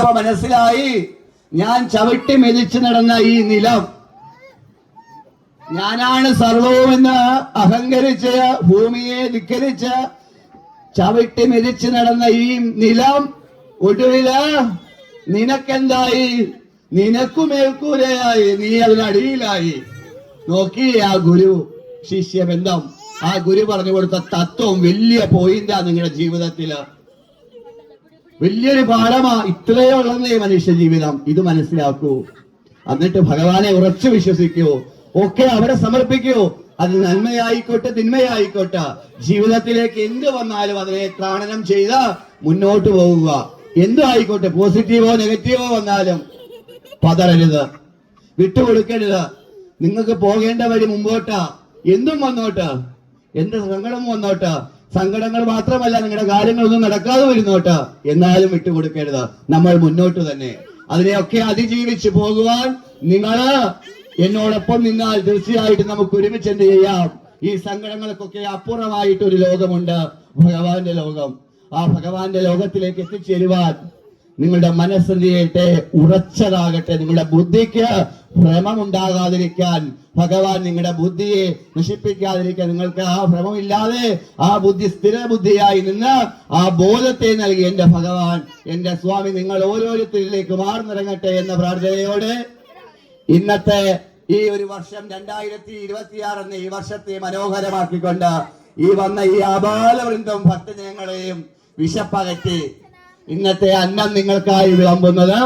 കേട്ടപ്പോ മനസ്സിലായി, ഞാൻ ചവിട്ടി മെതിച്ചു നടന്ന ഈ നിലം, ഞാനാണ് സർവവുമെന്ന് അഹങ്കരിച്ച് ഭൂമിയെ ധിക്കരിച്ച് ചവിട്ടി മെതിച്ചു നടന്ന ഈ നിലം ഒടുവില് നിനക്കെന്തായി? നിനക്കുമേൽക്കൂരയായി, നീ അതിനടിയിലായി. നോക്കി ആ ഗുരു ശിഷ്യ ബന്ധം, ആ ഗുരു പറഞ്ഞു കൊടുത്ത തത്വം വലിയ പോയിന്റാ നിങ്ങളുടെ ജീവിതത്തില്, വലിയൊരു പാഠമാ. ഇത്രയേ ഉള്ളതേ മനുഷ്യ ജീവിതം. ഇത് മനസ്സിലാക്കൂ. എന്നിട്ട് ഭഗവാനെ ഉറച്ചു വിശ്വസിക്കൂ. ഒക്കെ അവിടെ സമർപ്പിക്കൂ. അത് നന്മയായിക്കോട്ടെ തിന്മയായിക്കോട്ടെ, ജീവിതത്തിലേക്ക് എന്ത് വന്നാലും അതിനെ ത്രാണനം ചെയ്ത് മുന്നോട്ട് പോകുക. എന്തും ആയിക്കോട്ടെ, പോസിറ്റീവോ നെഗറ്റീവോ വന്നാലും പതറരുത്, വിട്ടുകൊടുക്കരുത്. നിങ്ങൾക്ക് പോകേണ്ട വഴി മുമ്പോട്ടാ. എന്തും വന്നോട്ട്, എന്ത് സങ്കടം വന്നോട്ട്, സങ്കടങ്ങൾ മാത്രമല്ല നിങ്ങളുടെ കാര്യങ്ങളൊന്നും നടക്കാതെ വരുന്നോട്ട്, എന്നാലും വിട്ടുകൊടുക്കരുത്. നമ്മൾ മുന്നോട്ട് തന്നെ അതിനെയൊക്കെ അതിജീവിച്ച് പോകുവാൻ നിങ്ങള് എന്നോടൊപ്പം നിന്നാൽ തീർച്ചയായിട്ടും നമുക്ക് ഒരുമിച്ച് എന്ത് ചെയ്യാം? ഈ സങ്കടങ്ങൾക്കൊക്കെ അപ്പുറമായിട്ടൊരു ലോകമുണ്ട്, ഭഗവാന്റെ ലോകം. ആ ഭഗവാന്റെ ലോകത്തിലേക്ക് എത്തിച്ചേരുവാൻ നിങ്ങളുടെ മനസ്സെന്ത് ചെയ്യട്ടെ? ഉറച്ചതാകട്ടെ. നിങ്ങളുടെ ബുദ്ധിക്ക് ഭ്രമമുണ്ടാകാതിരിക്കാൻ, ഭഗവാൻ നിങ്ങളുടെ ബുദ്ധിയെ നശിപ്പിക്കാതിരിക്കാൻ, നിങ്ങൾക്ക് ആ ഭ്രമമില്ലാതെ ആ ബുദ്ധി സ്ഥിര ബുദ്ധിയായി നിന്ന് ആ ബോധത്തെ നൽകി എന്റെ ഭഗവാൻ, എന്റെ സ്വാമി നിങ്ങൾ ഓരോരുത്തരിലേക്ക് മാർന്നിറങ്ങട്ടെ എന്ന പ്രാർത്ഥനയോടെ ഇന്നത്തെ ഈ ഒരു വർഷം 2026 എന്ന ഈ വർഷത്തെ മനോഹരമാക്കിക്കൊണ്ട് ഈ വന്ന ഈ ആബാലവൃന്ദം ഭക്തജനങ്ങളെയും വിശപ്പകറ്റി ഇന്നത്തെ അന്നം നിങ്ങൾക്കായി വിളമ്പുന്നത്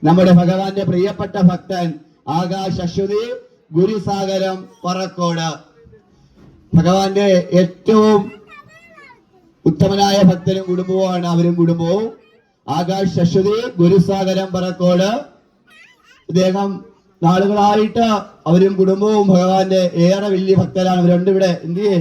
നമ്മുടെ ഭഗവാന്റെ പ്രിയപ്പെട്ട ഭക്തൻ ആകാശ് അശ്വതി ഗുരുസാഗരം പറക്കോട്. ഭഗവാന്റെ ഏറ്റവും ഉത്തമനായ ഭക്തനും കുടുംബവുമാണ്. അവരും കുടുംബവും ആകാശ് അശ്വതി ഗുരുസാഗരം പറക്കോട്. അദ്ദേഹം നാളുകളായിട്ട് അവരും കുടുംബവും ഭഗവാന്റെ ഏറെ വലിയ ഭക്തരാണ്. ഇവരുണ്ട് ഇവിടെ. എന്തിയേ